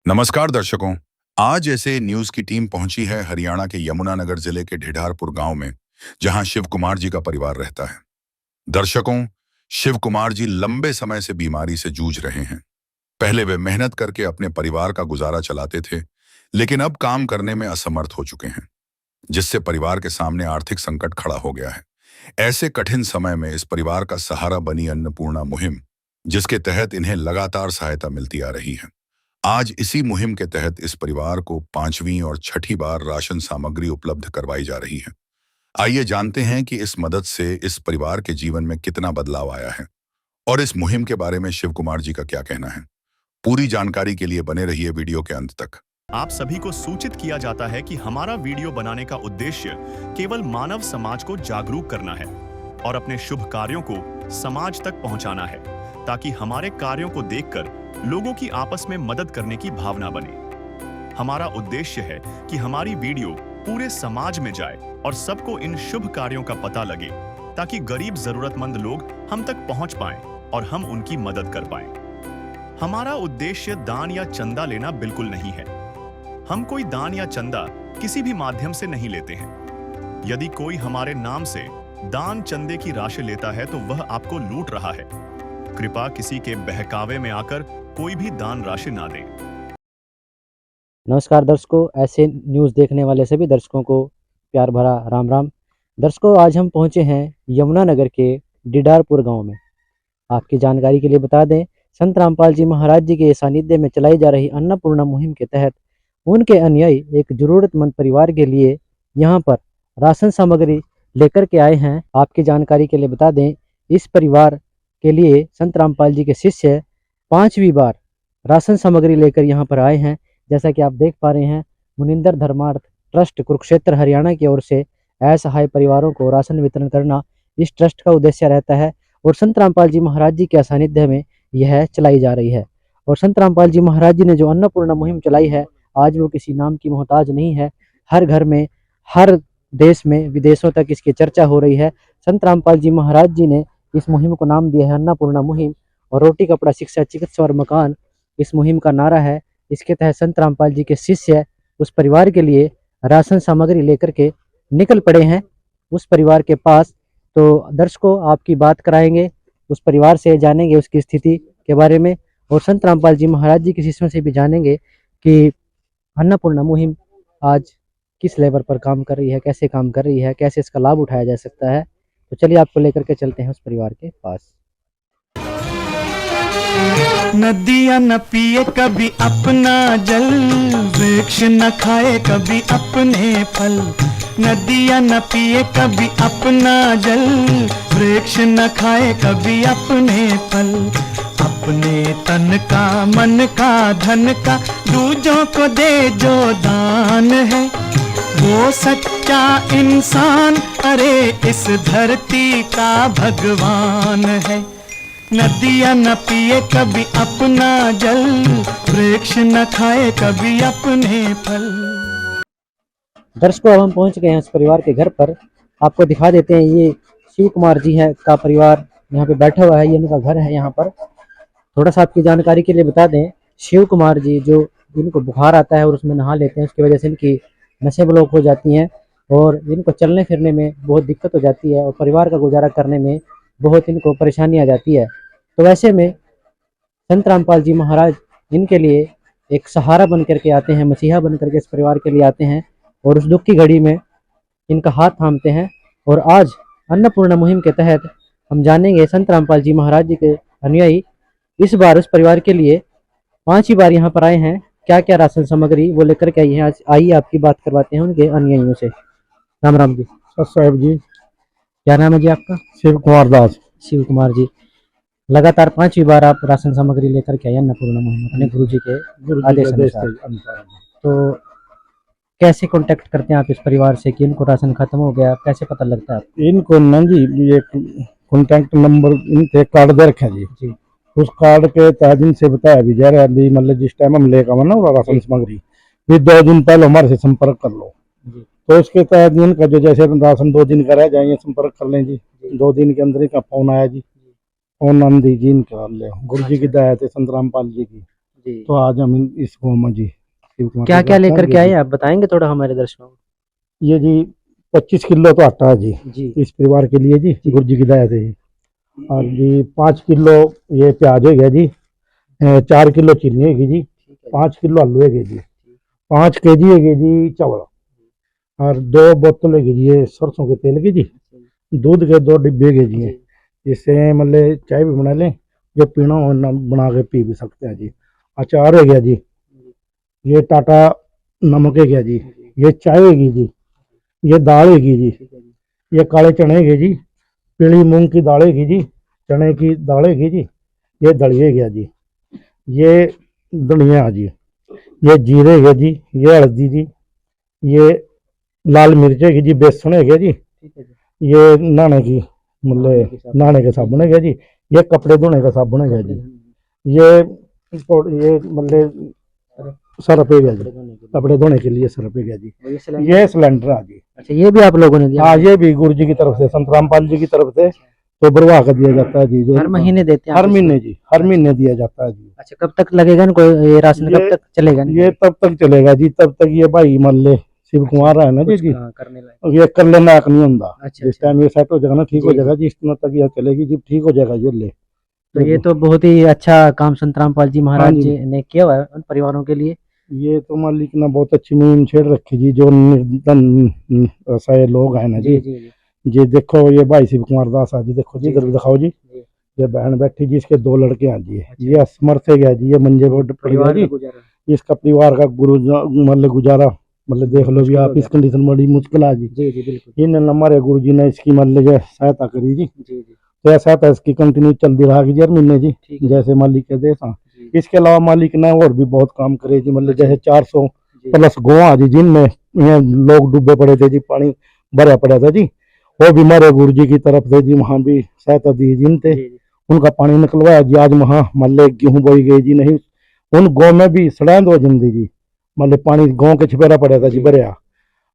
नमस्कार दर्शकों। आज ऐसे न्यूज की टीम पहुंची है हरियाणा के यमुनानगर जिले के ढिढारपुर गांव में, जहां शिव कुमार जी का परिवार रहता है। दर्शकों, शिव कुमार जी लंबे समय से बीमारी से जूझ रहे हैं। पहले वे मेहनत करके अपने परिवार का गुजारा चलाते थे, लेकिन अब काम करने में असमर्थ हो चुके हैं, जिससे परिवार के सामने आर्थिक संकट खड़ा हो गया है। ऐसे कठिन समय में इस परिवार का सहारा बनी अन्नपूर्णा मुहिम, जिसके तहत इन्हें लगातार सहायता मिलती आ रही है। आज इसी मुहिम के तहत इस परिवार को 5वीं और 6ठी बार राशन सामग्री उपलब्ध करवाई जा रही है। आइए जानते हैं कि इस मदद से इस परिवार के जीवन में कितना बदलाव आया है और इस मुहिम के बारे में शिव कुमार जी का क्या कहना है। पूरी जानकारी के लिए बने रहिए वीडियो के अंत तक। आप सभी को सूचित किया जाता है कि हमारा वीडियो बनाने का उद्देश्य केवल मानव समाज को जागरूक करना है और अपने शुभ कार्यों को समाज तक पहुंचाना है, ताकि हमारे कार्यों को देखकर लोगों की आपस में मदद करने की भावना बने। हमारा उद्देश्य है कि हमारी वीडियो पूरे समाज में जाए और सबको इन शुभ कार्यों का पता लगे, ताकि गरीब जरूरतमंद लोग हम तक पहुंच पाएं और हम उनकी मदद कर पाएं। हमारा उद्देश्य दान या चंदा लेना बिल्कुल नहीं है। हम कोई दान या चंदा किसी भी माध्यम से नहीं लेते हैं। यदि कोई हमारे नाम से दान चंदे की राशि लेता है तो वह आपको लूट रहा है। कृपया किसी के बहकावे में आकर कोई भी दान राशि ना दें। नमस्कार दर्शकों, ऐसे न्यूज़ देखने वाले सभी दर्शकों को प्यार भरा राम राम। दर्शकों, आज हम पहुंचे हैं यमुनानगर के ढिढारपुर गांव में। आपकी जानकारी के लिए बता दें, संत रामपाल जी महाराज जी के सानिध्य में चलाई जा रही अन्नपूर्णा मुहिम के तहत उनके अनुयायी एक जरूरतमंद परिवार के लिए यहां पर राशन सामग्री लेकर के आए हैं। आपकी जानकारी के लिए बता दें, इस परिवार के लिए संत रामपाल जी के शिष्य 5वीं बार राशन सामग्री लेकर यहाँ पर आए हैं। जैसा कि आप देख पा रहे हैं, मुनिंदर धर्मार्थ ट्रस्ट कुरुक्षेत्र हरियाणा की ओर से असहाय परिवारों को राशन वितरण करना इस ट्रस्ट का उद्देश्य रहता है और संत रामपाल जी महाराज जी के सानिध्य में यह चलाई जा रही है। और संत रामपाल जी महाराज जी ने जो अन्नपूर्णा मुहिम चलाई है, आज वो किसी नाम की मोहताज नहीं है। हर घर में, हर देश में, विदेशों तक इसकी चर्चा हो रही है। संत रामपाल जी महाराज जी ने इस मुहिम को नाम दिया है अन्नपूर्णा मुहिम, और रोटी कपड़ा शिक्षा चिकित्सा और मकान इस मुहिम का नारा है। इसके तहत संत रामपाल जी के शिष्य उस परिवार के लिए राशन सामग्री लेकर के निकल पड़े हैं उस परिवार के पास। तो दर्शकों, आपकी बात कराएंगे उस परिवार से, जानेंगे उसकी स्थिति के बारे में, और संत रामपाल जी महाराज जी के शिष्यों से भी जानेंगे कि अन्नपूर्णा मुहिम आज किस लेवल पर काम कर रही है, कैसे काम कर रही है, कैसे इसका लाभ उठाया जा सकता है। तो चलिए आपको लेकर के चलते हैं उस परिवार के पास। नदियाँ न पिए कभी अपना जल, वृक्ष न खाए कभी अपने फल। नदियाँ न पिए कभी अपना जल, वृक्ष न खाए कभी अपने फल। अपने तन का, मन का, धन का दूजों को दे जो दान है, वो सच्चा इंसान, अरे इस धरती का भगवान है। नदियाँ न पिए कभी अपना जल, वृक्ष न खाए कभी अपने फल। दर्शकों, अब हम पहुंच गए हैं उस परिवार के घर पर। आपको दिखा देते हैं, ये शिव कुमार जी है का परिवार यहाँ पे बैठा हुआ है। ये इनका घर है। यहाँ पर थोड़ा सा आपकी जानकारी के लिए बता दें, शिव कुमार जी जो इनको बुखार आता है और उसमें नहा लेते हैं, उसकी वजह से इनकी नसें ब्लॉक हो जाती हैं और इनको चलने फिरने में बहुत दिक्कत हो जाती है और परिवार का गुजारा करने में बहुत इनको परेशानी आ जाती है। तो वैसे में संत रामपाल जी महाराज इनके लिए एक सहारा बन करके आते हैं, मसीहा बन करके इस परिवार के लिए आते हैं और उस दुख की घड़ी में इनका हाथ थामते हैं। और आज अन्नपूर्णा मुहिम के तहत हम जानेंगे संत रामपाल जी महाराज जी के अनुयायी इस बार उस परिवार के लिए 5वीं बार यहाँ पर आए हैं। क्या क्या राशन सामग्री वो लेकर के आई हैं, आज आइए आपकी बात करवाते हैं उनके अनुयायियों से। राम राम जी। साहब जी। क्या नाम है जी आपका? शिव कुमार दास। शिव कुमार जी, लगातार 5वीं बार आप राशन सामग्री लेकर के आए अन्नपूर्णा मुहिम अपने गुरु जी के आदेश अनुसार। तो कैसे कांटेक्ट करते हैं आप इस परिवार से कि इनको राशन खत्म हो गया, कैसे पता लगता है आपको? इनको ना जी, ये कॉन्टैक्ट नंबर इनके कार्ड दे रखे जी। उस कार्ड के तहत इनसे बताया भी जा रहा है, मतलब जिस टाइम हम लेकर आना राशन सामग्री, फिर 2 दिन पहले हमारे से संपर्क कर लो जी। तो उसके तहत इनका जो जैसे राशन 2 दिन का रह जाएंगे, संपर्क कर लें जी। 2 दिन के अंदर इनका फोन आया जी, फोन हम दीजिए इनका ले गुरु जी की दया है, संत रामपाल जी की। जी। तो आज हम इस गाँव में जी शिव कुमार क्या जी क्या का लेकर काम के आए जी। आप बताएंगे थोड़ा हमारे दर्शकों को। ये जी 25 किलो तो आटा है जी जी इस परिवार के लिए जी, गुरु जी की दया से जी। और जी 5 किलो ये प्याज हो गया जी, 4 किलो चीनी होगी जी, 5 किलो आलू है जी, 5 केजी है जी चावल, और 2 बोतल है जी ये सरसों के तेल की जी, दूध के 2 डिब्बे है जी। इससे मतलब चाय भी बना लें, जो पीना हो ना बना के पी भी सकते हैं जी। अचार है गया जी, ये टाटा नमक है गया जी, ये चाय है जी, ये दाल है जी, ये काले चने है जी, पीली मूंग की दाल है जी, चने की दाल है जी, ये दलिए गया जी, ये धनिया जी, ये जीरे है जी, ये हल्दी जी, ये लाल मिर्च है जी, बेसन है जी, ये नहाने की मतलब नहाने के साबुन है जी, ये कपड़े धोने का साबुन है जी, ये मतलब सरफ है जी, कपड़े धोने के लिए सरफ है जी, ये सिलेंडर है जी। अच्छा ये भी आप लोगों ने दिया। हाँ ये भी गुरु जी की तरफ से, संत रामपाल जी की तरफ से तो भरवा कर दिया जाता है जी। जो हर महीने देते हैं हर आप महीने जी, हर महीने दिया जाता है जी। अच्छा कब तक लगेगा ना कोई ये राशन कब तक चलेगा ना? ये तब तक चलेगा जी, तब तक ये भाई मान ले शिव कुमार है ना जी जी, करने लायक। ये कर लेना लायक नहीं होता। अच्छा जिस टाइम ये सेट हो जाएगा ना, ठीक हो जी, जाएगा जी, इस दिनों तक ये चलेगी जी, ठीक हो जाएगा ये ले। तो ये तो बहुत ही अच्छा काम संत रामपाल जी महाराज हाँ जी। जी ने किया हुआ है उन परिवारों के लिए। ये तो मालिक ने बहुत अच्छी मुहिम छेड़ रखी जी, जो निर्धन ऐसा लोग हैं ना जी जी। जी जी जी देखो ये भाई शिव कुमार दास है जी, देखो जी इधर भी दिखाओ जी, ये बहन बैठी जी, इसके 2 लड़के हैं जी, ये असमर्थ है गया जी, ये मंजे पर पड़ गया जी, इसका परिवार का मतलब गुजारा मतलब देख लो भी आप, इस कंडीशन बड़ी मुश्किल है जी। जी जी बिल्कुल। इन हमारे गुरु जी ने इसकी मतलब सहायता करी जी, जी जी तो ऐसा था इसकी कंटिन्यू चलती रहा जी हर महीने जी, ठीक है। जैसे मालिक के देश हाँ। जी। इसके अलावा मालिक ने और भी बहुत काम करे जी, मतलब जैसे 400 प्लस गोवा जी, जिनमें ये लोग डूबे पड़े थे जी, पानी भरा पड़ा था जी, वो भी हमारे गुरु जी की तरफ से जी वहाँ भी सहायता दी जिन थे, उनका पानी निकलवाया जी। आज वहाँ मतलब गेहूँ बोई गई जी, नहीं उन गाँव में भी सड़ैंद हो जिंदी जी, मतलब पानी गाँव के छपेरा पड़ा था जी भरया।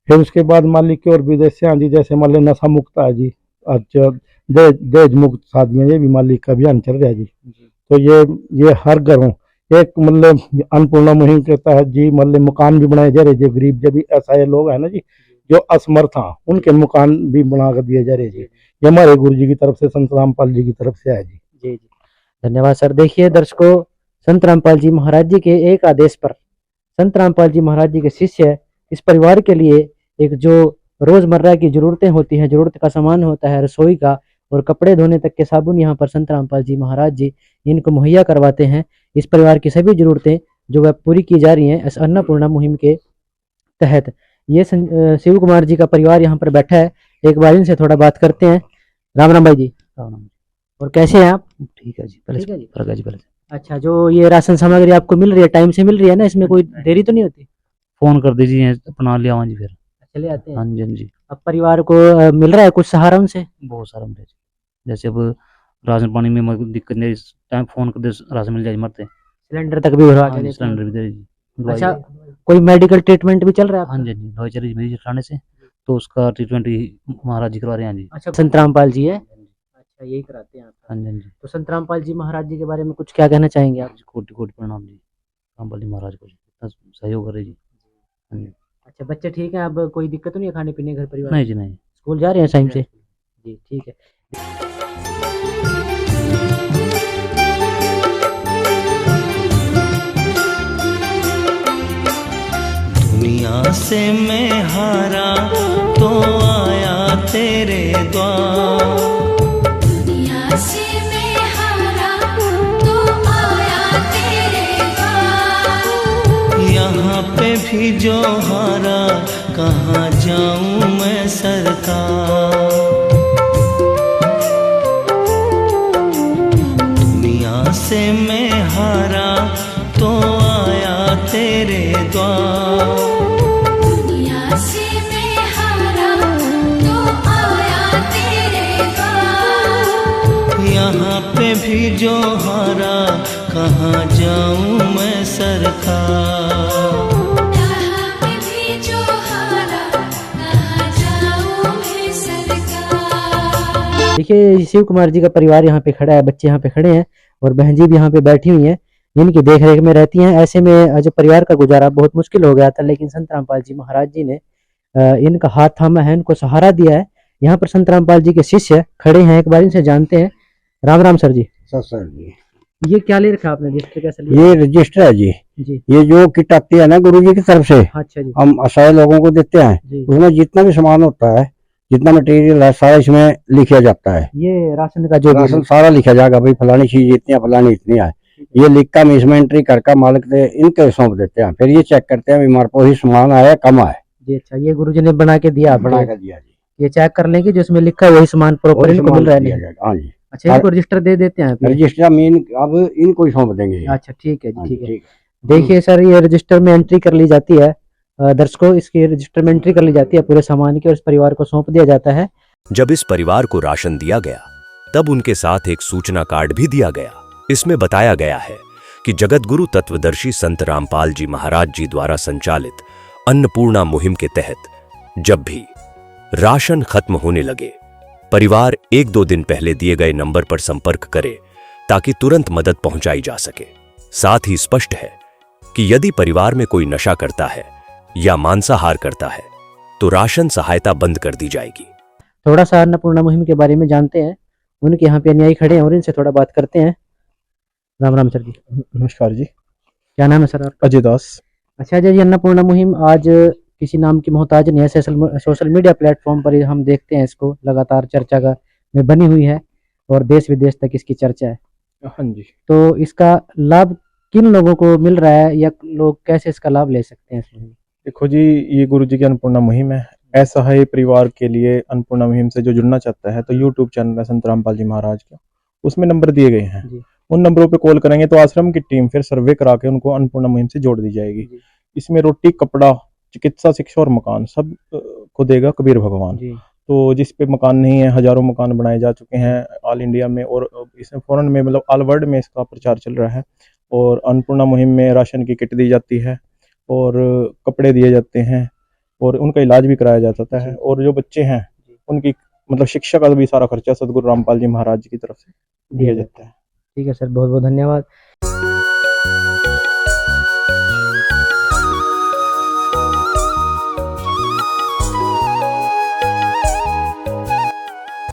फिर उसके बाद मालिक के और विदेश से जी, जैसे मान लें नशा मुक्त है जी, अच्छा दहेज मुक्त शादियाँ, ये भी मालिक का अभियान चल रहा है जी। तो ये हर घरों एक मतलब अन्नपूर्णा मुहिम के तहत जी मतलब मकान भी बनाए जा रहे जी, गरीब जब भी ऐसा ये लोग हैं ना जी जो असमर्थ हैं, उनके मकान भी बना कर दिए जा रहे जी। ये हमारे गुरु जी की तरफ से, संत रामपाल जी की तरफ से है जी। जी जी धन्यवाद सर। देखिए दर्शकों, संत रामपाल जी महाराज जी के एक आदेश पर संत रामपाल जी महाराज जी के शिष्य इस परिवार के लिए एक जो रोजमर्रा की जरूरतें होती हैं, जरूरत का सामान होता है रसोई का और कपड़े धोने तक के साबुन, यहाँ पर संत रामपाल जी महाराज जी इनको मुहैया करवाते हैं। इस परिवार की सभी जरूरतें जो वह पूरी की जा रही हैं इस अन्नपूर्णा मुहिम के तहत। ये शिव कुमार जी का परिवार यहाँ पर बैठा है, एक बार इनसे थोड़ा बात करते हैं। राम राम भाई जी। राम राम। और कैसे हैं आप? ठीक है जी, ठीक है जी। प्रकाश जी पहले अच्छा, जो ये राशन सामग्री आपको मिल रही है टाइम से मिल रही है ना, इसमें कोई देरी तो नहीं होती? फोन कर दीजिए, अपना ले आवा जी फिर। चले आते हैं। हाँ जी, हाँ जी। अब परिवार को मिल रहा है कुछ सहारा उनसे? बहुत सारा मिले जी, जैसे अब राशन पानी में दिक्कत नहीं, इस टाइम फोन कर दे राशन मिल जाए मरते। सिलेंडर तक भी भरवा हाँ के जी, देते हैं? सिलेंडर भी दे जी। दवाई अच्छा, कोई मेडिकल ट्रीटमेंट भी चल रहा है हाँ आपका? जी, हाँ जी, दवाई चली जी मेरी ठाणे से, तो उसका ट्रीटमेंट ही महाराज जी करवा रहे हैं जी। अच्छा, संत रामपाल जी है? अच्छा, यही कराते हैं आप? हाँ जी, हाँ जी। तो संत रामपाल जी महाराज जी के बारे में कुछ क्या कहना चाहेंगे आप? कोटि कोटि प्रणाम जी रामपाल जी महाराज को, इतना सहयोग करे जी। हाँ जी। अच्छा, बच्चे ठीक हैं? अब कोई दिक्कत तो नहीं है खाने पीने घर परिवार? नहीं जी, नहीं। स्कूल जा रहे हैं टाइम से? जी ठीक है। दुनिया से मैं हारा तो आया तेरे द्वार, दुनिया से मैं हारा तो आया तेरे द्वार। यहाँ पे भी जो हारा कहाँ जाऊँ मैं सरकार। दुनिया से मैं हारा तो आया तेरे द्वार, दुनिया से मैं हारा तो आया तेरे द्वार। यहाँ पे भी जो हारा कहाँ जाऊँ मैं सरकार। यहाँ पे भी जो हारा कहाँ जाऊँ मैं सरकार। देखिए शिव कुमार जी का परिवार यहाँ पे खड़ा है, बच्चे यहाँ पे खड़े हैं और बहन जी भी यहाँ पे बैठी हुई हैं। इनकी देख रेख में रहती हैं। ऐसे में जो परिवार का गुजारा बहुत मुश्किल हो गया था, लेकिन संत रामपाल जी महाराज जी ने इनका हाथ थामा है, इनको सहारा दिया है। यहाँ पर संत रामपाल जी के शिष्य खड़े हैं, एक बार इनसे जानते हैं। राम राम सर जी। सर जी, ये क्या ले रखा आपने, रजिस्टर कैसे लिया? ये रजिस्टर है जी। जी। ये जो किट आती है ना गुरु जी की तरफ से, अच्छा जी। हम असहाय लोगों को देते हैं, जी। उसमें जितना भी सामान होता है, जितना मटेरियल है, सारा इसमें लिखा जाता है। ये राशन का जो राशन सारा लिखा जाएगा, भाई फलानी चीज इतनी है, फलानी इतनी है। ये लिख कर हम इसमें एंट्री करके मालिक से इनके सौंप देते हैं, फिर ये चेक करते हैं हमारे पास ही सामान आया कम आया। जी। अच्छा, ये गुरुजी ने बना के दिया आपको? बना कर दिया जी। ये चेक कर लेंगे जिसमें लिखा है वही सामान प्रॉपर इनको मिल रहा है नहीं? हाँ जी। अच्छा, इनको रजिस्टर दे देते हैं आप? रजिस्टर मीन अब इनको ही सौंप देंगे। अच्छा, ठीक है जी, ठीक है। ठीक। देखिए सर, ये रजिस्टर में एंट्री कर ली जाती है, दर्शकों इसकी रजिस्टर में एंट्री कर ली जाती है पूरे सामान की, और इस परिवार को सौंप दिया जाता है। जब इस परिवार को राशन दिया गया तब उनके साथ एक सूचना कार्ड भी दिया गया। इसमें बताया गया है कि जगत गुरु तत्वदर्शी संत रामपाल जी महाराज जी द्वारा संचालित अन्नपूर्णा मुहिम के तहत जब भी राशन खत्म होने लगे, परिवार 1-2 दिन पहले दिए गए नंबर पर संपर्क करे ताकि तुरंत मदद पहुंचाई जा सके। साथ ही स्पष्ट है कि यदि परिवार में कोई नशा करता है या मांसाहार करता है तो राशन सहायता बंद कर दी जाएगी। थोड़ा सा अन्नपूर्णा मुहिम के बारे में जानते हैं, उनके यहाँ पे अनुयायी खड़े हैं और इनसे थोड़ा बात करते हैं। राम राम सर जी। नमस्कार जी। क्या नाम है सर आपका? अजय दास। अच्छा अजय जी, अन्नपूर्णा मुहिम आज किसी नाम की मोहताज नहीं है। सोशल मीडिया प्लेटफॉर्म पर हम देखते हैं इसको लगातार चर्चा का में बनी हुई है और देश विदेश तक इसकी चर्चा है। हाँ जी। तो इसका लाभ किन लोगों को मिल रहा है या लोग कैसे इसका लाभ ले सकते हैं इस मुहिम? देखो जी, ये गुरु जी की अन्नपूर्णा मुहिम है। असहाय परिवार के लिए अन्नपूर्णा मुहिम से जो जुड़ना चाहता है तो यूट्यूब चैनल है संत रामपाल जी महाराज का, उसमें नंबर दिए गए हैं। उन नंबरों पे कॉल करेंगे तो आश्रम की टीम फिर सर्वे करा के उनको अन्नपूर्णा मुहिम से जोड़ दी जाएगी। इसमें रोटी, कपड़ा, चिकित्सा, शिक्षा और मकान सब को देगा कबीर भगवान। तो जिस पे मकान नहीं है, हजारों मकान बनाए जा चुके हैं ऑल इंडिया में, और इसमें फॉरेन में, मतलब ऑल वर्ल्ड में इसका प्रचार चल रहा है। और अन्नपूर्णा मुहिम में राशन की किट दी जाती है और कपड़े दिए जाते हैं और उनका इलाज भी कराया जाता है। और जो बच्चे हैं उनकी मतलब शिक्षा का भी सारा खर्चा सदगुरु रामपाल जी महाराज जी की तरफ से दिया जाता है। ठीक है सर, बहुत बहुत धन्यवाद।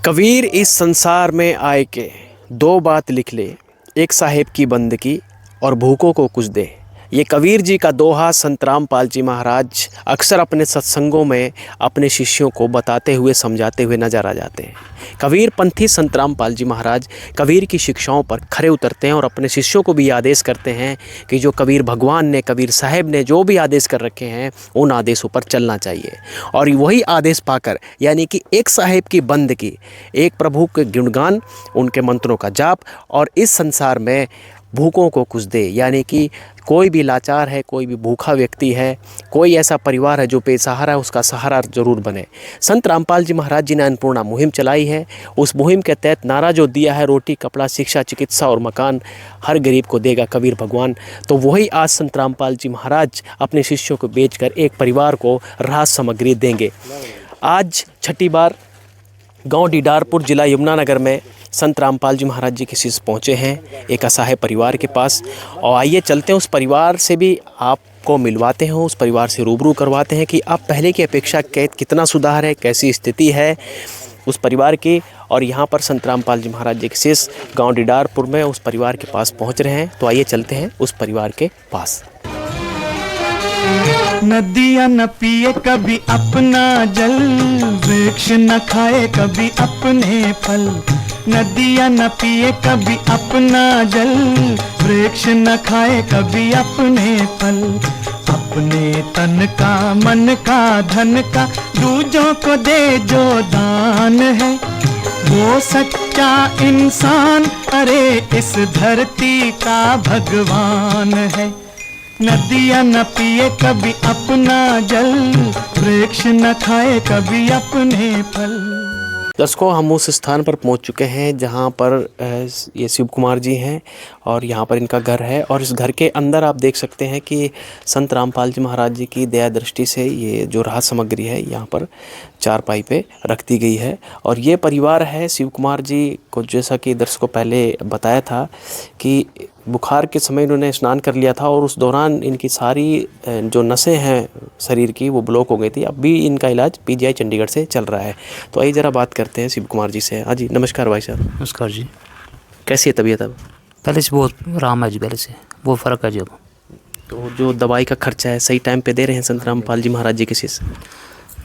कबीर इस संसार में आए के 2 बात लिख ले, एक साहेब की बंदगी और भूखों को कुछ दे। ये कबीर जी का दोहा संत रामपाल जी महाराज अक्सर अपने सत्संगों में अपने शिष्यों को बताते हुए, समझाते हुए नजर आ जाते हैं। कबीर पंथी संत रामपाल जी महाराज कबीर की शिक्षाओं पर खरे उतरते हैं और अपने शिष्यों को भी आदेश करते हैं कि जो कबीर भगवान ने, कबीर साहब ने जो भी आदेश कर रखे हैं उन आदेशों पर चलना चाहिए। और वही आदेश पाकर, यानी कि एक साहेब की बंदगी, एक प्रभु के गुणगान, उनके मंत्रों का जाप, और इस संसार में भूखों को कुछ दे, यानी कि कोई भी लाचार है, कोई भी भूखा व्यक्ति है, कोई ऐसा परिवार है जो बेसहारा है, उसका सहारा जरूर बने। संत रामपाल जी महाराज जी ने अन्नपूर्णा मुहिम चलाई है। उस मुहिम के तहत नारा जो दिया है, रोटी, कपड़ा, शिक्षा, चिकित्सा और मकान हर गरीब को देगा कबीर भगवान। तो वही आज संत रामपाल जी महाराज अपने शिष्यों को बेचकर एक परिवार को राहत सामग्री देंगे। आज छठी बार गाँव डीडारपुर, जिला यमुनानगर में संत रामपाल जी महाराज जी के शिष्य पहुँचे हैं एक असहाय परिवार के पास। और आइए चलते हैं उस परिवार से भी आपको मिलवाते हैं, उस परिवार से रूबरू करवाते हैं कि अब पहले की अपेक्षा कितना सुधार है, कैसी स्थिति है उस परिवार की। और यहाँ पर संत रामपाल जी महाराज जी के शिष्य गाँव डीडारपुर में उस परिवार के पास पहुँच रहे हैं। तो आइए चलते हैं उस परिवार के पास। नदियाँ न पिए कभी अपना जल, वृक्ष न खाए कभी अपने फल। नदियाँ न पिए कभी अपना जल, वृक्ष न खाए कभी अपने फल। अपने तन का, मन का, धन का दूजों को दे जो दान है, वो सच्चा इंसान, अरे इस धरती का भगवान है। नदियाँ न पिए कभी अपना जल, वृक्ष न खाए कभी अपने फल। दर्शकों, हम उस स्थान पर पहुंच चुके हैं जहां पर ये शिव कुमार जी हैं और यहां पर इनका घर है। और इस घर के अंदर आप देख सकते हैं कि संत रामपाल जी महाराज जी की दया दृष्टि से ये जो राहत सामग्री है यहां पर चारपाई पे रख दी गई है। और ये परिवार है शिव कुमार जी को, जैसा कि दर्शकों पहले बताया था कि बुखार के समय इन्होंने स्नान कर लिया था और उस दौरान इनकी सारी जो नसें हैं शरीर की वो ब्लॉक हो गई थी। अब भी इनका इलाज पीजीआई चंडीगढ़ से चल रहा है। तो आइए ज़रा बात करते हैं शिव कुमार जी से। हाँ जी, नमस्कार भाई साहब। नमस्कार जी। कैसी है तबीयत अब? पहले से बहुत आराम है जी, पहले से बहुत फ़र्क है जी अब। तो जो दवाई का खर्चा है सही टाइम पे दे रहे हैं संत रामपाल जी महाराज जी किसी से?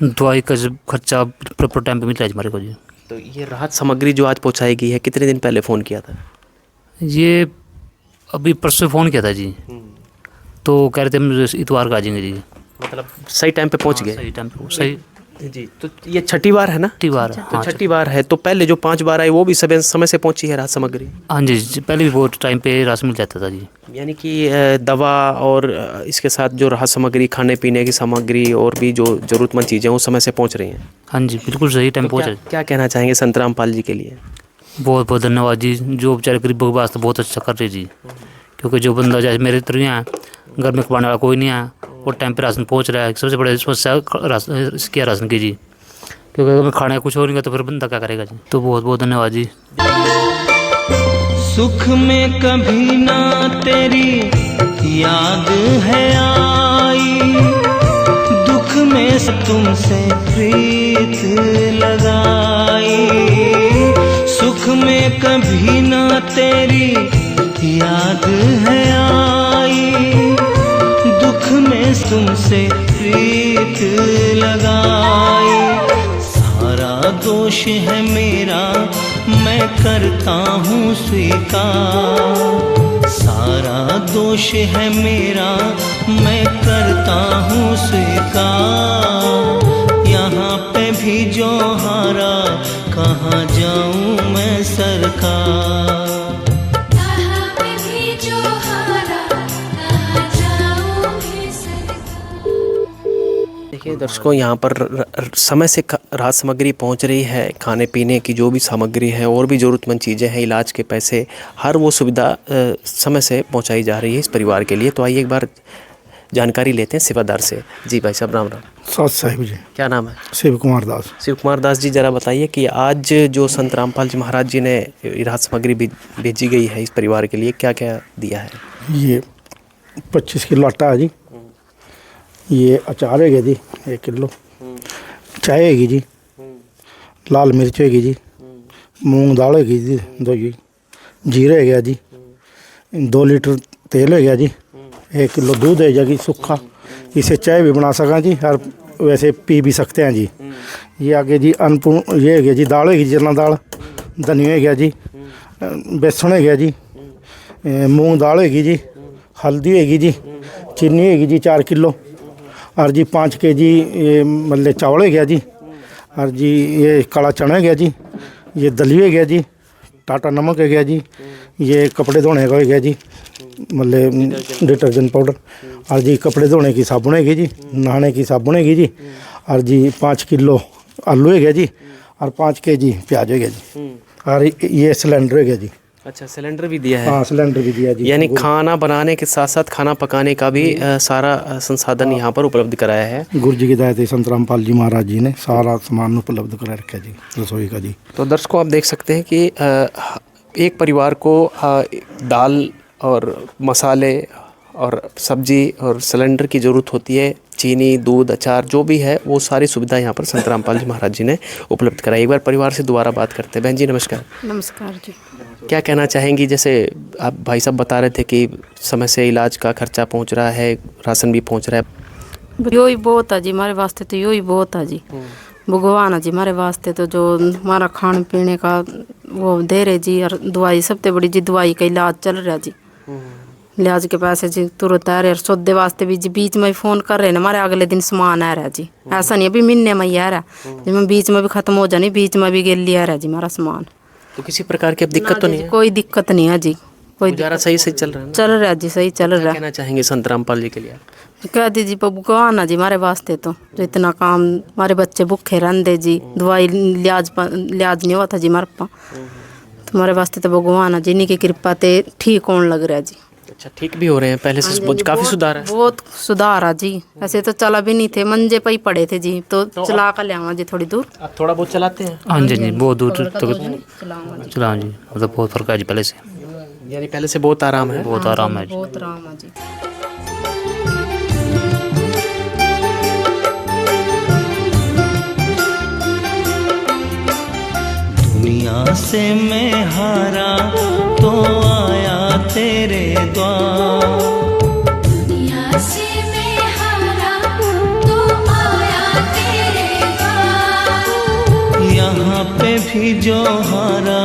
दवाई का खर्चा प्रॉपर टाइम पे मिल रहा है जी हमारे को जी। तो ये राहत सामग्री जो आज पहुँचाई गई है, कितने दिन पहले फ़ोन किया था? ये अभी परसों फ़ोन किया था जी, तो कह रहे थे हम इतवार का आ जाएंगे जी। मतलब सही टाइम पे पहुँच गए? सही टाइम पे सही जी। तो ये छठी बार है ना? छठी बार है। तो छठी बार है, तो पहले जो 5 बार आई वो भी समय से पहुँची है राहत सामग्री? हाँ जी, पहले भी बहुत टाइम पे राशन मिल जाता था जी। यानी कि दवा और इसके साथ जो राहत सामग्री, खाने पीने की सामग्री और भी जो ज़रूरतमंद चीज़ें वो समय से पहुँच रही हैं? हाँ जी, बिल्कुल सही टाइम तो पहुँच। क्या कहना चाहेंगे संत रामपाल जी के लिए? बहुत बहुत धन्यवाद जी, जो बेचारे गरीबों के वास्ते बहुत अच्छा कर रहे जी। क्योंकि जो बंदा जैसे मेरे तरह है, घर में खवाने वाला कोई नहीं है और टाइम पे राशन पहुँच रहा है, सबसे बड़ी समस्या इसकी है राशन की जी। क्योंकि अगर खाने कुछ हो नहीं तो फिर बंदा क्या करेगा जी। तो बहुत बहुत धन्यवाद जी। सुख में कभी ना तेरी याद है आई, दुख में तुमसे प्रीत लगाई। सुख में कभी ना तेरी याद है आई, दुख में तुमसे प्रीत लगाई। सारा दोष है मेरा मैं करता हूँ स्वीकार, सारा दोष है मेरा मैं करता हूँ स्वीकार। यहाँ पे भी जो हारा कहाँ जाऊँ मैं सरकार। कहाँ पे भी जो हारा कहाँ जाऊँ मैं सरकार। देखिए दर्शकों, यहाँ पर समय से राहत सामग्री पहुँच रही है, खाने पीने की जो भी सामग्री है और भी ज़रूरतमंद चीज़ें हैं, इलाज के पैसे, हर वो सुविधा समय से पहुँचाई जा रही है इस परिवार के लिए। तो आइए एक बार जानकारी लेते हैं सेवादार से। जी भाई साहब, राम राम। साथ साहिब जी, क्या नाम है? शिव कुमार दास। शिव कुमार दास जी, ज़रा बताइए कि आज जो संत रामपाल जी महाराज जी ने राहत सामग्री भेजी गई है इस परिवार के लिए, क्या क्या दिया है? ये 25 किलो आटा है जी, ये अचार है जी 1 किलो, चाय हैगी जी, लाल मिर्च हैगी जी, मूंग दाल हैगी जी 2 जी, जीरा है गया जी, 2 लीटर तेल है गया जी, 1 किलो दूध है जाएगी सूखा, इसे चाय भी बना सका जी और वैसे पी भी सकते हैं जी। ये आगे जी अनपूर्ण ये है गया जी, दाल है चना दाल, धनिया है गया जी, बेसन है गया जी, मूंग दाल हैगी जी, हल्दी हैगी जी, चीनी हैगी जी 4 किलो, और जी 5 केजी ये मतलब चावल है गया जी, और जी ये काला चना है गया जी, ये दलिया है गया जी, टाटा नमक है गया जी, ये कपड़े धोने का है गया जी, मतलब डिटर्जेंट पाउडर, और जी कपड़े धोने की साबुन है जी, नहाने की साबुन है जी, और जी 5 किलो आलू है गया जी, और 5 केजी प्याज है गया जी, और ये सिलेंडर है गया जी। अच्छा, सिलेंडर भी दिया है? हाँ, सिलेंडर भी दिया जी। यानी खाना बनाने के साथ साथ खाना पकाने का भी सारा संसाधन यहाँ पर उपलब्ध कराया है। गुरु जी की दायित्व संत रामपाल जी महाराज जी ने सारा सामान उपलब्ध करा रखा जी रसोई का जी। तो दर्शकों, आप देख सकते हैं कि एक परिवार को दाल और मसाले और सब्जी और सिलेंडर की ज़रूरत होती है, चीनी, दूध, अचार जो भी है वो सारी सुविधा यहाँ पर संत रामपाल जी महाराज जी ने उपलब्ध कराई। एक बार परिवार से दोबारा बात करते हैं। बहन जी नमस्कार। नमस्कार जी। क्या कहना चाहेंगी? जैसे आप भाई साहब बता रहे थे कि समय से इलाज का खर्चा पहुँच रहा है, राशन भी पहुँच रहा है। यो ही बहुत है जी हमारे वास्ते, तो यो ही बहुत है जी। भगवान है जी हमारे वास्ते, तो जो हमारा खाने पीने का वो दे रहे जी, और दवाई सबसे बड़ी जी, दवाई का इलाज चल रहा जी, इलाज के पैसे जी तुरंत आ रहे। और सौदे वास्ते भी जी बीच में फ़ोन कर रहे हैं, हमारे अगले दिन सामान आ रहा जी, ऐसा नहीं अभी महीने में ही आ रहा, जिसमें बीच में भी ख़त्म हो जानी, बीच में भी गेली आ रहा जी हमारा सामान। तो किसी प्रकार की अब दिक्कत तो नहीं है? कोई दिक्कत नहीं है जी, कोई गुजारा सही से चल रहा है? चल रहा है जी, सही चल रहा है। कहना चाहेंगे संत रामपाल जी के लिए? कह दीजिए भगवान है जी हमारे वास्ते, तो इतना काम, हमारे बच्चे भूखे रहते जी, दवाई लिहाज नहीं हुआ था जी हमारे पास, तो हमारे वास्ते तो भगवान है जी, इन्हीं की कृपा ते ठीक होने लग रहा है जी। अच्छा, ठीक भी हो रहे हैं पहले से? काफ़ी सुधार है? बहुत सुधार है जी, ऐसे तो चला भी नहीं थे, मंजे पर ही पड़े थे जी, तो चला कर लिया जी थोड़ी दूर। आप थोड़ा बहुत चलाते हैं? हाँ जी, बहुत दूर तक चला जी, मतलब बहुत फर्क है जी पहले से। यानी पहले से बहुत आराम है। बहुत आराम है जी। बहुत आराम है जी। दुनिया से मैं हारा तो आया तेरे द्वार, दुनिया से मैं हारा तो आया तेरे द्वार। यहाँ पे भी जो हारा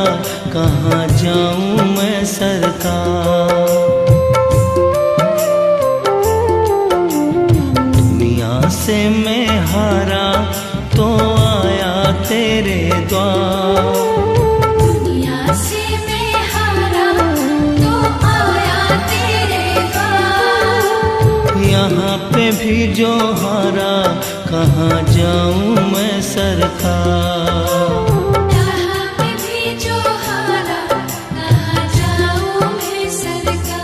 कहाँ जाऊँ मैं सरकार। दुनिया से मैं हारा तो आया तेरे द्वार, दुनिया से मैं हारा तो आया तेरे द्वार। यहाँ पे भी जो हारा कहाँ जाऊँ मैं सरकार। यहाँ पे भी जो हारा कहाँ जाऊँ मैं सरकार।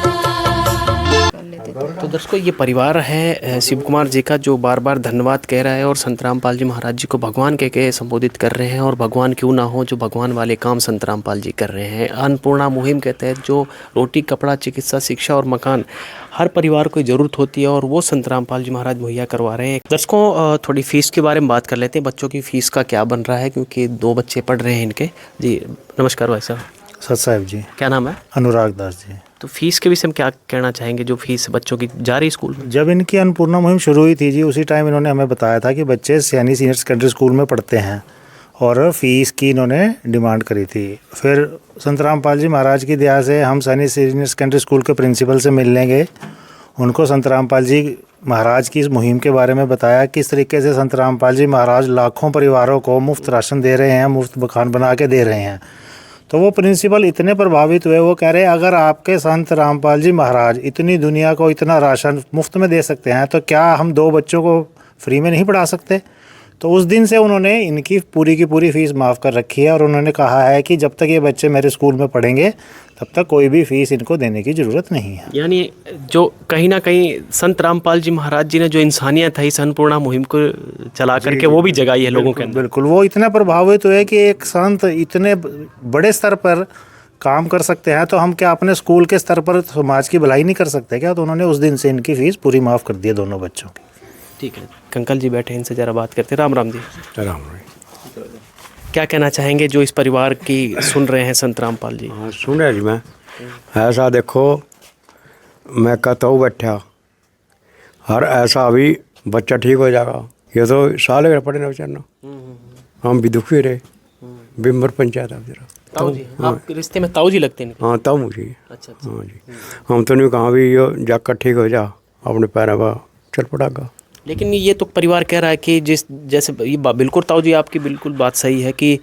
तो दर्शकों, ये परिवार है शिव कुमार जी का, जो बार बार धन्यवाद कह रहा है और संत रामपाल जी महाराज जी को भगवान कह के संबोधित कर रहे हैं। और भगवान क्यों ना हो, जो भगवान वाले काम संत रामपाल जी कर रहे हैं। अन्नपूर्णा मुहिम के तहत जो रोटी, कपड़ा, चिकित्सा, शिक्षा और मकान हर परिवार को ज़रूरत होती है, और वो संत रामपाल जी महाराज मुहैया करवा रहे हैं। दर्शकों, थोड़ी फ़ीस के बारे में बात कर लेते हैं। बच्चों की फ़ीस का क्या बन रहा है, क्योंकि 2 बच्चे पढ़ रहे हैं इनके। जी नमस्कार भाई साहब। सत साहब जी। क्या नाम है? अनुराग दास जी। तो फीस के विषय में क्या कहना चाहेंगे, जो फीस बच्चों की जा रही स्कूल में? जब इनकी अन्नपूर्णा मुहिम शुरू हुई थी जी, उसी टाइम इन्होंने हमें बताया था कि बच्चे सैनी सीनियर सेकेंडरी स्कूल में पढ़ते हैं और फीस की इन्होंने डिमांड करी थी। फिर संत रामपाल जी महाराज की दया से हम सैनी सीनियर सेकेंडरी स्कूल के प्रिंसिपल से मिलने गए। उनको संत रामपाल जी महाराज की इस मुहिम के बारे में बताया, किस तरीके से संत रामपाल जी महाराज लाखों परिवारों को मुफ्त राशन दे रहे हैं, मुफ्त मकान बना के दे रहे हैं। तो वो प्रिंसिपल इतने प्रभावित हुए, वो कह रहे अगर आपके संत रामपाल जी महाराज इतनी दुनिया को इतना राशन मुफ्त में दे सकते हैं, तो क्या हम 2 बच्चों को फ्री में नहीं पढ़ा सकते। तो उस दिन से उन्होंने इनकी पूरी की पूरी फ़ीस माफ़ कर रखी है, और उन्होंने कहा है कि जब तक ये बच्चे मेरे स्कूल में पढ़ेंगे तब तक कोई भी फ़ीस इनको देने की ज़रूरत नहीं है। यानी जो कहीं ना कहीं संत रामपाल जी महाराज जी ने जो इंसानियत है इस अन्नपूर्णा मुहिम को चला करके वो भी जगाई है लोगों के अंदर। बिल्कुल, वो इतना प्रभावित हुए कि एक संत इतने बड़े स्तर पर काम कर सकते हैं, तो हम क्या अपने स्कूल के स्तर पर समाज की भलाई नहीं कर सकते क्या। तो उन्होंने उस दिन से इनकी फ़ीस पूरी माफ़ कर दी है दोनों बच्चों की। ठीक है, अंकल जी बैठे, इनसे ज़रा बात करते। राम राम जी। राम राम। क्या कहना चाहेंगे जो इस परिवार की सुन रहे हैं संत रामपाल जी? हाँ सुन रहे जी। मैं ऐसा देखो, मैं कहता हूँ बैठा हर ऐसा अभी बच्चा ठीक हो जाएगा। ये तो साल अगर पढ़े ना बेचारा, हम भी दुखी रहे। बिम्बर पंचायत आप जरा ताऊ जी, आपके रिश्ते में ताऊ जी लगते हैं? हाँ ताऊ मुझे। अच्छा। हाँ जी, हम तो नहीं कहा भी यो जाकर ठीक हो जा, अपने पैरों का चल पड़ागा। लेकिन ये तो परिवार कह रहा है कि जिस जैसे ये बिल्कुल ताऊ जी आपकी बिल्कुल बात सही है कि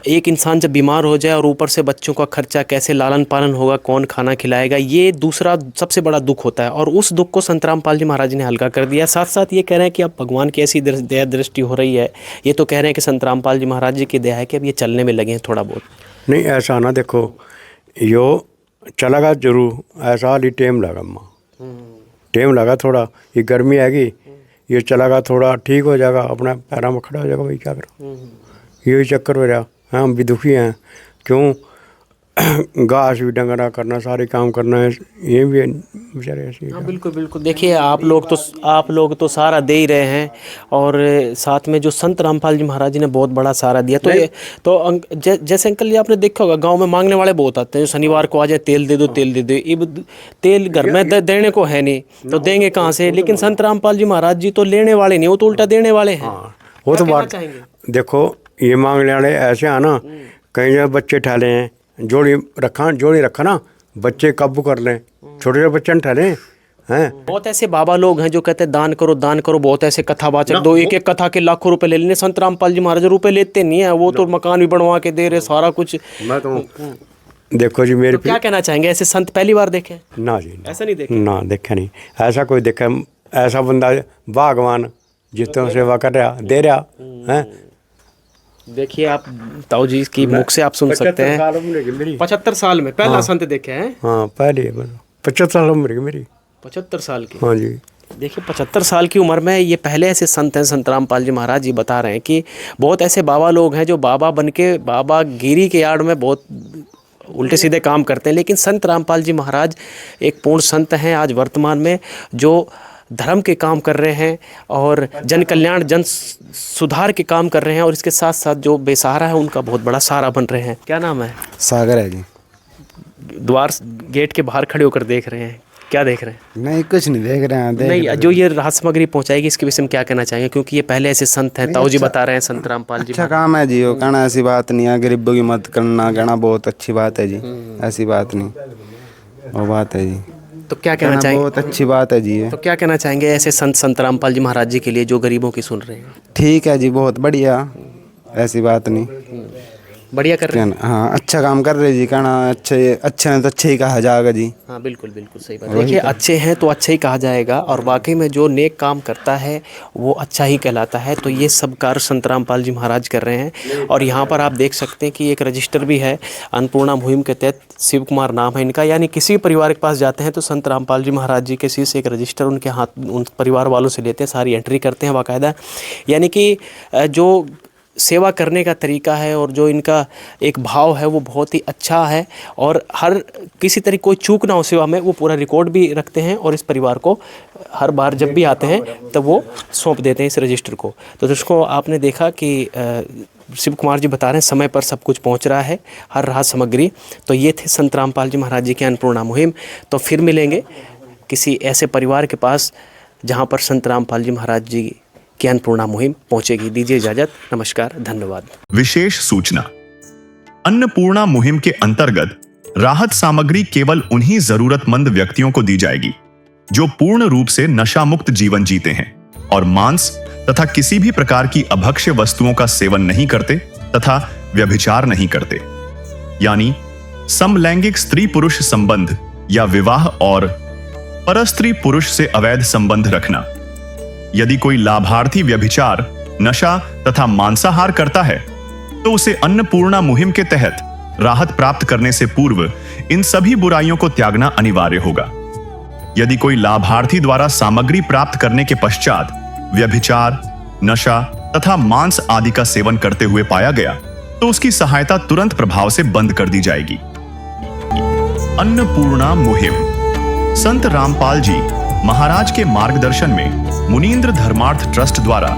एक इंसान जब बीमार हो जाए और ऊपर से बच्चों का खर्चा, कैसे लालन पालन होगा, कौन खाना खिलाएगा, ये दूसरा सबसे बड़ा दुख होता है। और उस दुख को संत रामपाल जी महाराज ने हल्का कर दिया। साथ साथ ये कह रहे हैं कि अब भगवान की ऐसी दया दृष्टि हो रही है, ये तो कह रहे हैं कि संत रामपाल जी महाराज जी की दया है कि अब ये चलने में लगे हैं थोड़ा बहुत। नहीं ऐसा ना देखो, यो चलेगा जरूर, ऐसा हाली टाइम लगा अम्मा, टाइम लगा थोड़ा। ये गर्मी आएगी, ये चलेगा थोड़ा ठीक हो जाएगा, अपना पैरों में खड़ा हो जाएगा। भाई क्या करो, यही चक्कर हो रहा है। हम भी दुखी हैं, क्यों घास भी डंगरा करना, सारे काम करना है, ये भी बेचारे ऐसे। हाँ बिल्कुल बिल्कुल। देखिए आप लोग तो सहारा दे ही रहे हैं, और साथ में जो संत रामपाल जी महाराज जी ने बहुत बड़ा सहारा दिया। तो ये तो जैसे अंकल जी आपने देखा होगा, गांव में मांगने वाले बहुत आते हैं, जो शनिवार को आ जाए तेल दे दो, तेल दे दो। ये तेल घर में देने को है नहीं, तो देंगे कहाँ से। लेकिन संत रामपाल जी महाराज जी तो लेने वाले नहीं, वो तो उल्टा देने वाले हैं। वो तो बात देखो, ये मांगने वाले ऐसे आना, कहीं जगह बच्चे ठहले हैं, जोड़ी रखा ना, बच्चे काबू कर लें, छोटे छोटे बच्चे ठहले हैं। बहुत ऐसे बाबा लोग हैं जो कहते हैं दान करो दान करो। बहुत ऐसे कथावाचक, दो एक एक कथा के लाखों रुपए ले लेने। संत रामपाल जी महाराज रुपए लेते नहीं है, वो तो मकान भी बनवा के दे रहे, सारा कुछ। मैं तो देखो जी, मेरे तो क्या कहना चाहेंगे, ऐसे संत पहली बार देखे? ना जी, ऐसा नहीं देखे ना, देखा नहीं ऐसा कोई। देखा ऐसा बंदा भगवान जितना सेवा कर रहा, दे रहा है। देखिए आप ताऊ जी की मुख से आप सुन सकते हैं। 75 साल में पहला संत देखे हैं। हाँ पहले 75 साल उम्र की मेरी। 75 साल की? हाँ जी। देखिए 75 साल की उम्र में ये पहले ऐसे संत हैं। संत रामपाल जी महाराज जी बता रहे हैं कि बहुत ऐसे बाबा लोग हैं जो बाबा बन के बाबा गिरी के आड़ में बहुत उल्टे सीधे काम करते हैं, लेकिन संत रामपाल जी महाराज एक पूर्ण संत हैं आज वर्तमान में, जो धर्म के काम कर रहे हैं और जन कल्याण जन सुधार के काम कर रहे हैं, और इसके साथ साथ जो बेसहारा है उनका बहुत बड़ा सहारा बन रहे हैं। क्या नाम है? सागर है जी। द्वार गेट के बाहर खड़े होकर देख रहे हैं, क्या देख रहे हैं? नहीं, कुछ नहीं देख रहे हैं। नहीं, जो ये राहत सामग्री पहुंचाएगी इसके विषय में क्या कहना चाहेंगे, क्योंकि ये पहले ऐसे संत हैं, ताऊ जी बता रहे हैं संत रामपाल जी। अच्छा काम है जी, वो कहना ऐसी बात नहीं है, गरीबों की मदद करना कहना बहुत अच्छी बात है जी, ऐसी बात नहीं, वो बात है जी। तो क्या कहना चाहेंगे? बहुत अच्छी बात है जी ये। तो क्या कहना चाहेंगे ऐसे संत रामपाल जी महाराज जी के लिए जो गरीबों की सुन रहे हैं? ठीक है जी, बहुत बढ़िया, ऐसी बात नहीं, बढ़िया कर रहे हैं। हाँ, अच्छा काम कर रहे जी, कहना अच्छे हैं तो अच्छे ही कहा जाएगा जी। हाँ बिल्कुल बिल्कुल सही बात। देखिए अच्छे हैं तो अच्छा ही कहा जाएगा, और वाकई में जो नेक काम करता है वो अच्छा ही कहलाता है। तो ये सब कार्य संत रामपाल जी महाराज कर रहे हैं। और यहाँ पर आप देख सकते हैं कि एक रजिस्टर भी है अन्नपूर्णा मुहिम के तहत, शिव कुमार नाम है इनका। यानी किसी परिवार के पास जाते हैं तो संत रामपाल जी महाराज जी के शीर्ष एक रजिस्टर उनके हाथ उन परिवार वालों से लेते हैं, सारी एंट्री करते हैं बाकायदा। यानी कि जो सेवा करने का तरीका है और जो इनका एक भाव है वो बहुत ही अच्छा है, और हर किसी तरह कोई चूक ना हो सेवा में, वो पूरा रिकॉर्ड भी रखते हैं और इस परिवार को हर बार जब भी आते हैं तब वो सौंप देते हैं इस रजिस्टर को। तो दोस्तों आपने देखा कि शिव कुमार जी बता रहे हैं समय पर सब कुछ पहुंच रहा है, हर राहत सामग्री। तो ये थे संत रामपाल जी महाराज जी की अन्नपूर्णा मुहिम। तो फिर मिलेंगे किसी ऐसे परिवार के पास जहाँ पर संत रामपाल जी महाराज जी की अन्नपूर्णा मुहिम पहुंचेगी। दीजिए इजाजत, नमस्कार, धन्यवाद। विशेष सूचना, अन्नपूर्णा मुहिम के अंतर्गत राहत सामग्री केवल उन्हीं जरूरतमंद व्यक्तियों को दी जाएगी जो पूर्ण रूप से नशा मुक्त जीवन जीते हैं और मांस तथा किसी भी प्रकार की अभक्ष्य वस्तुओं का सेवन नहीं करते तथा व्यभिचार नहीं करते, यानी समलैंगिक स्त्री पुरुष संबंध या विवाह और परस्त्री पुरुष से अवैध संबंध रखना। यदि कोई लाभार्थी व्यभिचार, नशा तथा मांसाहार करता है तो उसे अन्नपूर्णा मुहिम के तहत राहत प्राप्त करने से पूर्व इन सभी बुराइयों को त्यागना अनिवार्य होगा। यदि कोई लाभार्थी द्वारा सामग्री प्राप्त करने के पश्चात व्यभिचार, नशा तथा मांस आदि का सेवन करते हुए पाया गया तो उसकी सहायता तुरंत प्रभाव से बंद कर दी जाएगी। अन्नपूर्णा मुहिम संत रामपाल जी महाराज के मार्गदर्शन में मुनींद्र धर्मार्थ ट्रस्ट द्वारा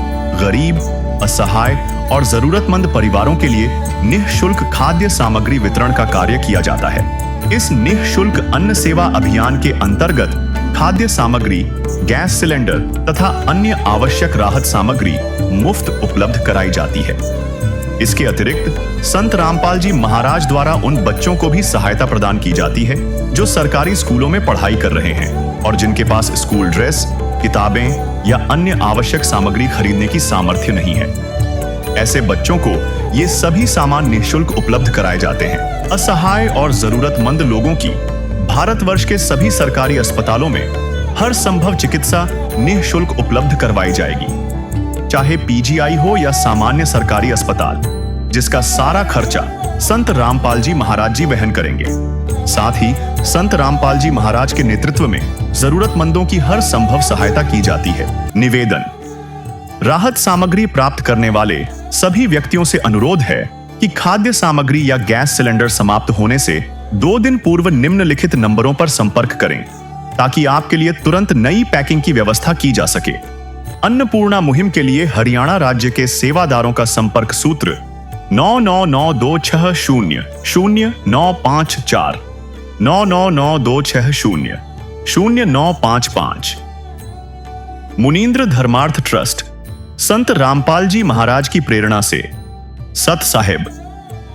गरीब, असहाय और जरूरतमंद परिवारों के लिए निःशुल्क खाद्य सामग्री वितरण का कार्य किया जाता है। इस निःशुल्क अन्न सेवा अभियान के अंतर्गत खाद्य सामग्री, गैस सिलेंडर तथा अन्य आवश्यक राहत सामग्री मुफ्त उपलब्ध कराई जाती है। इसके अतिरिक्त संत रामपाल जी महाराज द्वारा उन बच्चों को भी सहायता प्रदान की जाती है जो सरकारी स्कूलों में पढ़ाई कर रहे हैं और जिनके पास स्कूल ड्रेस, किताबें या अन्य आवश्यक सामग्री खरीदने की सामर्थ्य नहीं है। ऐसे बच्चों को ये सभी सामान निःशुल्क उपलब्ध कराए जाते हैं। असहाय और जरूरतमंद लोगों की भारतवर्ष के सभी सरकारी अस्पतालों में हर संभव चिकित्सा निःशुल्क उपलब्ध करवाई जाएगी, चाहे पीजीआई हो या सामान्य सरकारी अस्पताल, जिसका सारा खर्चा संत रामपाल जी महाराज जी वहन करेंगे। साथ ही संत रामपाल जी महाराज के नेतृत्व में जरूरतमंदों की हर संभव सहायता की जाती है। निवेदन, राहत सामग्री प्राप्त करने वाले सभी व्यक्तियों से अनुरोध है कि खाद्य सामग्री या गैस सिलेंडर समाप्त होने से 2 दिन पूर्व निम्नलिखित नंबरों पर संपर्क करें ताकि आपके लिए तुरंत नई पैकिंग की व्यवस्था की जा सके। अन्नपूर्णा मुहिम के लिए हरियाणा राज्य के सेवादारों का संपर्क सूत्र 9992600954 9992600955। मुनींद्र धर्मार्थ ट्रस्ट संत रामपाल जी महाराज की प्रेरणा से सत साहिब